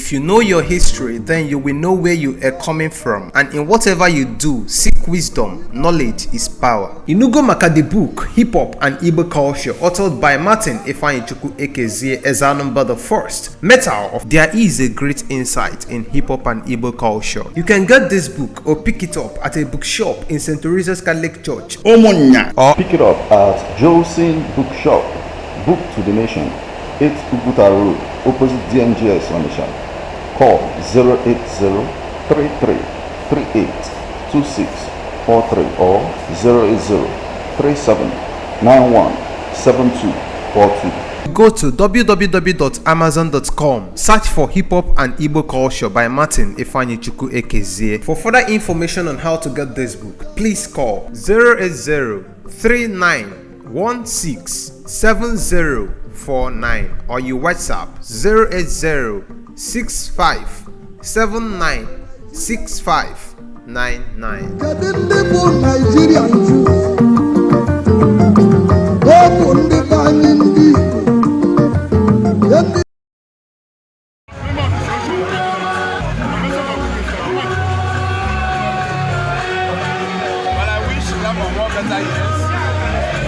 If you know your history, then you will know where you are coming from. And in whatever you do, seek wisdom. Knowledge is power. Inugo maka the book, Hip Hop and Igbo Culture, authored by Martin Ifeanyichukwu Ekezie Ezanumba the First. Metal, there is a great insight in hip hop and Igbo culture. You can get this book or pick it up at a bookshop in St. Teresa's Catholic Church, Omonya, or pick it up at Josephine Bookshop, Book to the Nation, 8 Uguta Road, opposite DMGS Onitsha. Call 080-3338-2643 or 080-3791-7242. Go to www.amazon.com, search for Hip Hop and Igbo Culture by Martin Ifeanyichukwu Ekezie. For further information on how to get this book, please call 080-3916-7049 or you WhatsApp 080-6579-6599. Better years.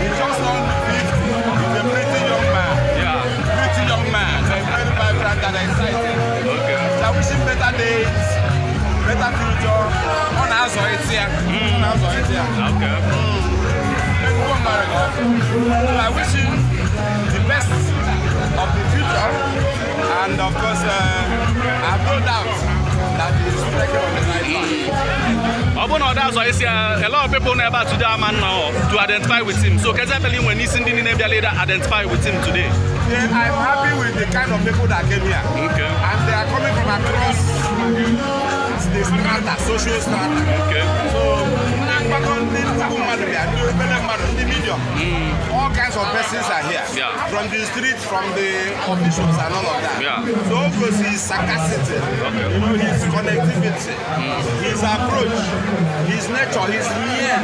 He's just turned 50. He's a pretty young man. Yeah. Pretty young man. Very vibrant and exciting. Okay. So I wish him better days, better future. On our side here. On our side here. Okay. So I wish him the best of the future. And of course, I have no doubt that he's striking on the right path. A lot of people never to that man now to identify with him. So can I tell him when he's in the name later identify with him today? Yeah, I'm happy with the kind of people that came here. Okay. And they are coming from across the strata, social strata. Okay. So all kinds of persons are here. Yeah. From the street, from the officials and all of that. Yeah. So because his sagacity, okay, you know, his connectivity, his approach, his nature, his mien,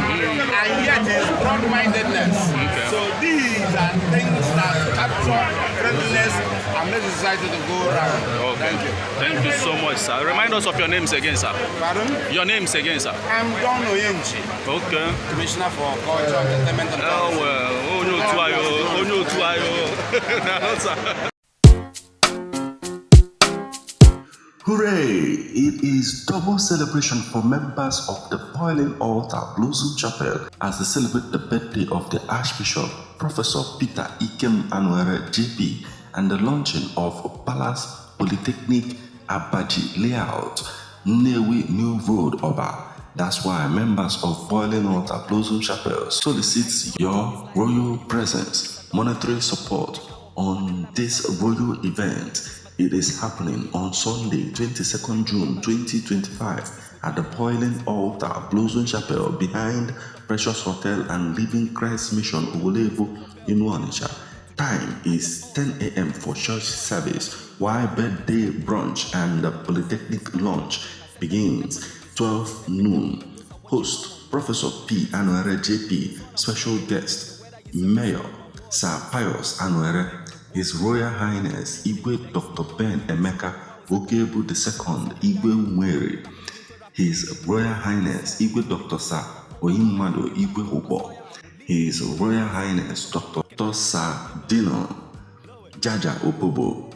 and yet his broad-mindedness. Okay. So these are things that capture friendliness and make society to go around. Okay. Thank you. Thank you so much, sir. Remind us of your names again, sir. Pardon? Your names again, sir. I'm Don Oyenchi. Okay. Commissioner for Culture, Entertainment and Tourism. Oh, well. Oh, no, tuayo. Oh, no, tuayo. Hooray! It is double celebration for members of the Boiling Altar Blossom Chapel as they celebrate the birthday of the Archbishop, Professor Peter Ikem Anwere JP, and the launching of Palace Polytechnic Abaji Layout, Nnewi New Road, Oba. That's why members of Boiling Altar Blossom Chapel solicits your royal presence, monetary support on this royal event. It is happening on Sunday, 22nd June 2025 at the Boiling Altar Blossom Chapel behind Precious Hotel and Living Christ Mission Owolevo in Onitsha. Time is 10 a.m. for church service, while birthday brunch and the Polytechnic launch begins 12 noon. Host Professor P. Anwere JP, special guest Mayor Sir Pius Anwere, His Royal Highness Igwe Dr. Ben Emeka Okebu II Igwe Umweri, His Royal Highness Igwe Dr. Sir Oyimmadu Igwe Ubo, His Royal Highness Dr. Sir Dino Jaja Opobo,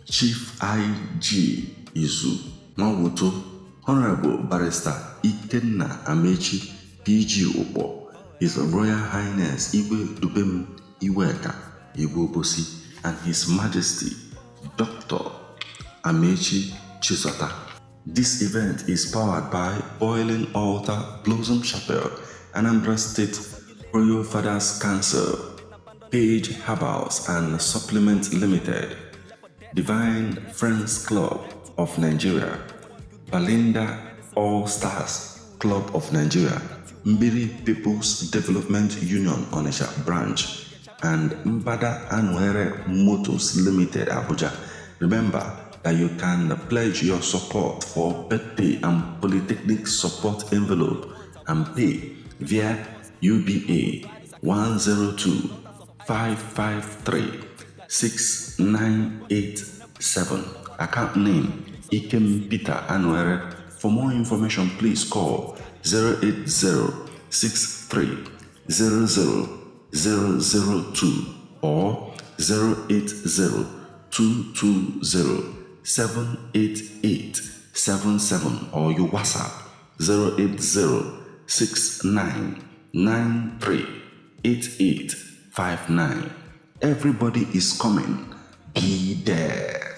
Chief IG Izu Nwawuto, Honorable Barrister Ikenna Amechi PG Ubo, His Royal Highness Igwe Dubem Iweka Igwe Obosi, and His Majesty Dr. Amechi Chisota. This event is powered by Boiling Altar Blossom Chapel, Anambra State Royal Fathers Council, Page Herbals and Supplement Limited, Divine Friends Club of Nigeria, Balinda All Stars Club of Nigeria, Mbiri People's Development Union Onitsha Branch, and Mbada Anwere Motors Limited Abuja. Remember that you can pledge your support for birthday and polytechnic support envelope and pay via UBA 102-553-6987. Account name Ikem Peter Anwere. For more information, please call 08063000002 or 08022078877 or your WhatsApp 08069938859. Everybody is coming. Be there.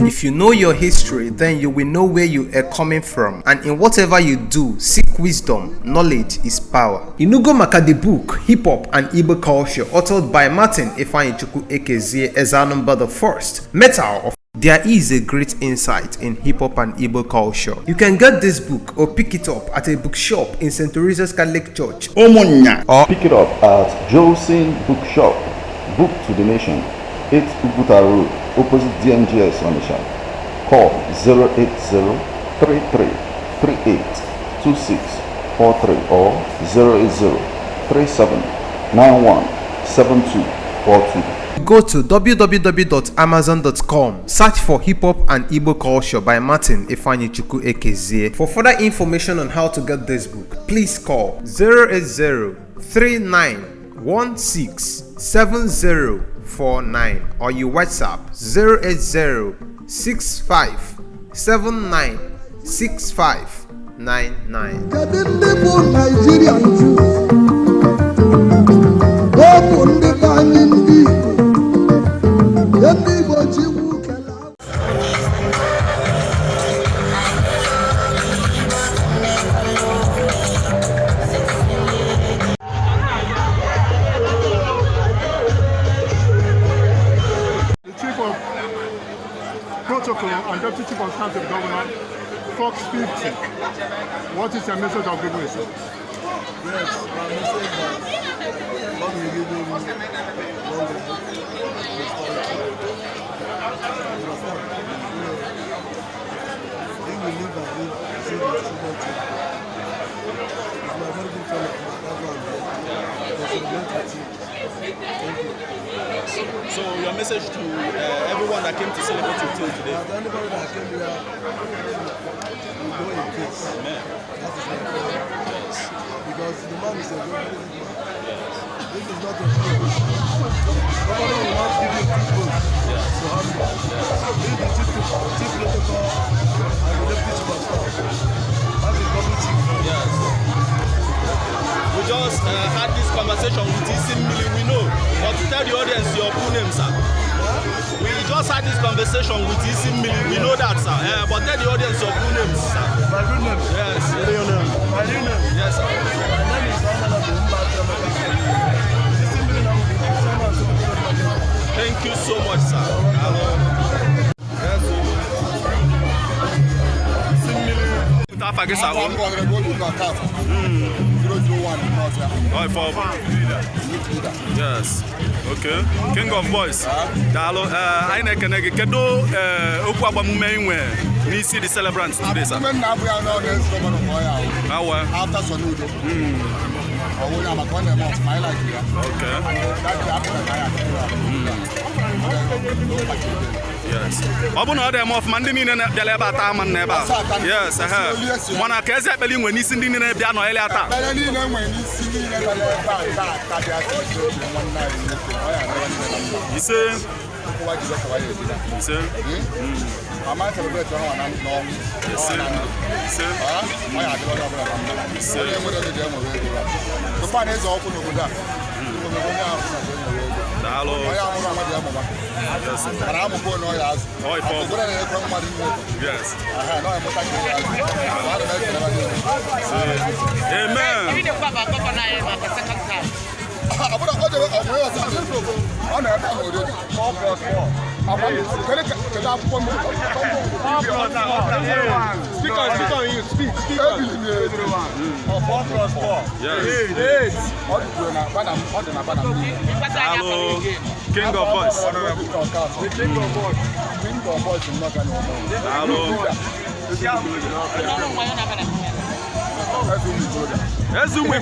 If you know your history, then you will know where you are coming from, and in whatever you do, seek wisdom. Knowledge is power. Inugo maka the book Hip Hop and Igbo Culture, authored by Martin Ifeanyichukwu Ekezie Ezanumba the First. Metal of There is a great insight in hip hop and Igbo culture. You can get this book or pick it up at a bookshop in St. Teresa's Catholic Church, Omonya, Or pick it up at Josin Bookshop, Book to the Nation, 8 Uguta Road, opposite DMGS on the shop. Call 08033382643 or 08037917242. Go to www.amazon.com, search for Hip Hop and Igbo Culture by Martin Ifeanyichukwu Ekezie. For further information on how to get this book, please call 08039167049 or you WhatsApp 08065796599. Kedu ndị bụ Nigerian Jews? Ọ bụ ndị be anyị ndị Igbo. Ndị Igbo ji iwu kele akwa. The Chief of Protocol and Deputy Chief of Staff to the Governor, Fox 50. What is your message of goodness? Yes, my message is God will give him long life, he will live and live, see the children too. He's my very good friend of mine, that's why I'm here. There's a great team. Thank you. So your message to everyone that came to celebrate with you today? And anybody that came here will go in peace. Amen. That is my prayer. Yes. Because the man is a very good man. This is not a free book. Nobody will not give you free books to handle. This is the chief protocol and the deputy chief of staff. That is double chief. Yes. We just had this conversation with Isimili, we know. But to tell the audience your full name, sir. We just had this conversation with Isimili, we know that, sir. But tell the audience your full name, sir. My good name? Yes. Your name? My real name? Yes, sir. My name is Honorable Mbata. Thank you so much, sir. Hello. Yes, sir. Yes. Okay. King of Boys. Dalo, I na-ekene gị. Kedu okwu agbamume inwe n'isi the celebrants today, sir? After Sonudo. Yes. Ọ bụ na ọ dị eme ọfụma ndị niile bịara ebe a taa ama n'ebe a. Yes, mana ka eze ekpeli nwe n'isi ndị niile bịa nọ ele ata. Ise. Ise. Mama celebrate one and no. Ise. Ise. The fan is open over there. Hello. Yes. Amen. Speak. 4 plus 4. Yes. 8. Hello. King of Boys. The King of Boys. Hello. Ezumwe.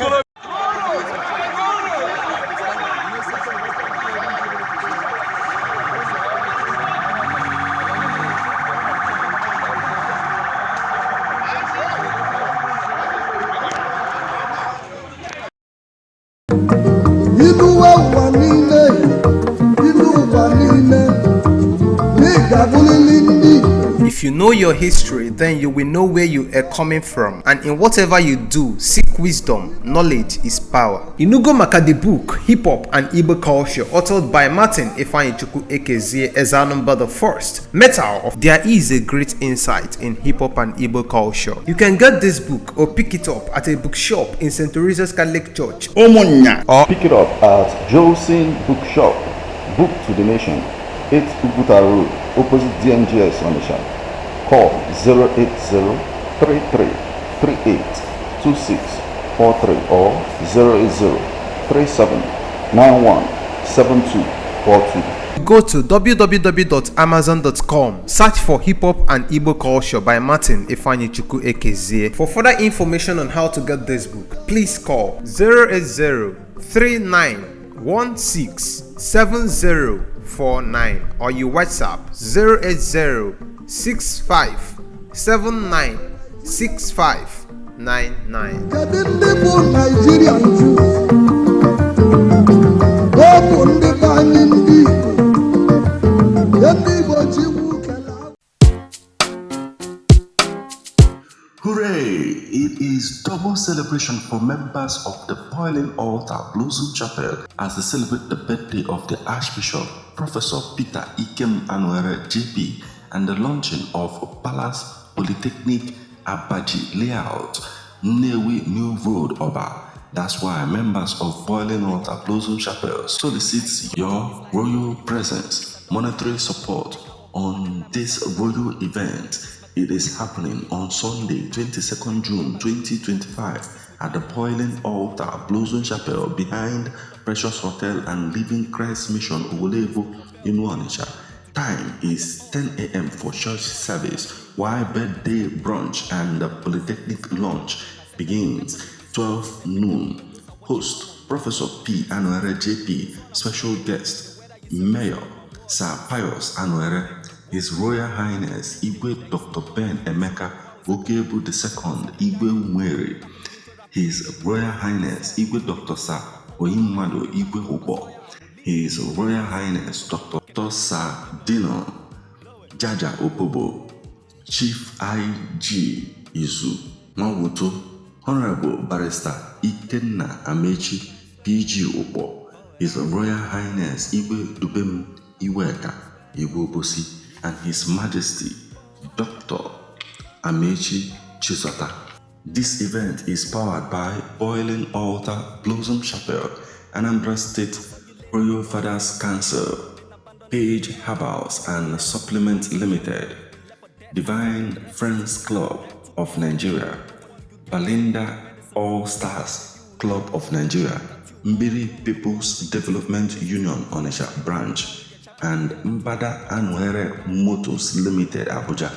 ga-abụrịrị ndị Igbo. If you know your history, then you will know where you are coming from. And in whatever you do, seek wisdom. Knowledge is power. Inugo maka the book, Hip Hop and Igbo Culture, authored by Martin Ifeanyichukwu Ekezie Ezanumba the First. Metal, there is a great insight in hip hop and Igbo culture. You can get this book or pick it up at a bookshop in St. Teresa's Catholic Church, Omonya, or Pick it up at Josin Bookshop, Book to the Nation, 8 Uguta Road, opposite DMGS Onisha. Call 08033382643 or 08037917242. go to www.amazon.com, search for Hip Hop and Igbo Culture by Martin Ifeanyichukwu Ekezie. For further information on how to get this book, please call 08039167049 or you WhatsApp 08065796599. Kedu ndị bụ Nigerian Jews? Ọ bụ ndị be anyị ndị Igbo. Ndị Igbo ji iwu kelee. Hooray! It is double celebration for members of the Boiling Altar Blossom Chapel as they celebrate the birthday of the Archbishop, Professor Peter Nwoye JP, and the launching of Palace Polytechnic Abaji Layout, Nnewi New Road, Oba. That's why members of Boiling Altar Blossom Chapel solicits your royal presence, monetary support on this royal event. It is happening on Sunday, 22nd June 2025 at the Boiling Altar Blossom Chapel behind Precious Hotel and Living Christ Mission Uwolevo in Onitsha. Time is 10 a.m. for church service, while birthday brunch and the Polytechnic launch begins 12 noon. Host Professor P. Nwoye JP, special guest Mayor Sir Pius Nwoye, His Royal Highness Igwe Dr. Ben Emeka Okebu II Igwe Nwere, His Royal Highness Igwe Dr. Sir Oyimmadu Igwe Ubo, His Royal Highness Dr. Sir Dino Jaja Opobo, Chief IG Izu Nwawuto, Honorable Barrister Ikenna Amechi PG Ubo, His Royal Highness Igwe Dubem Iweka Igwe Obosi, and His Majesty Dr. Amechi Chisota. This event is powered by Boiling Altar Blossom Chapel, Anambra State Royal Fathers Council, Page Herbals and Supplement Limited, Divine Friends Club of Nigeria, Balinda All Stars Club of Nigeria, Mbiri People's Development Union Onitsha Branch, and Mbada Nwoye Motors Limited Abuja.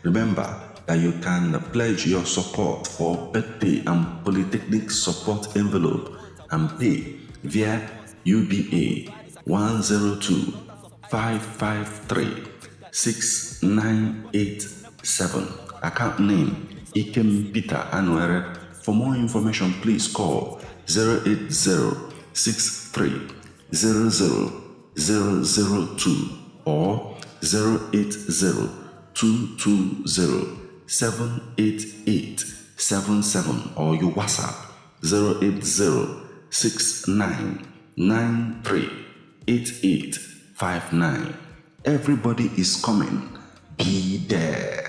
Remember that you can pledge your support for birthday and polytechnic support envelope and pay via UBA 102-553-6987. Account name Ikem Peter Nwoye. For more information, please call 08063000002 or 080-220-78877 or you WhatsApp 08069938859. Everybody is coming. Be there.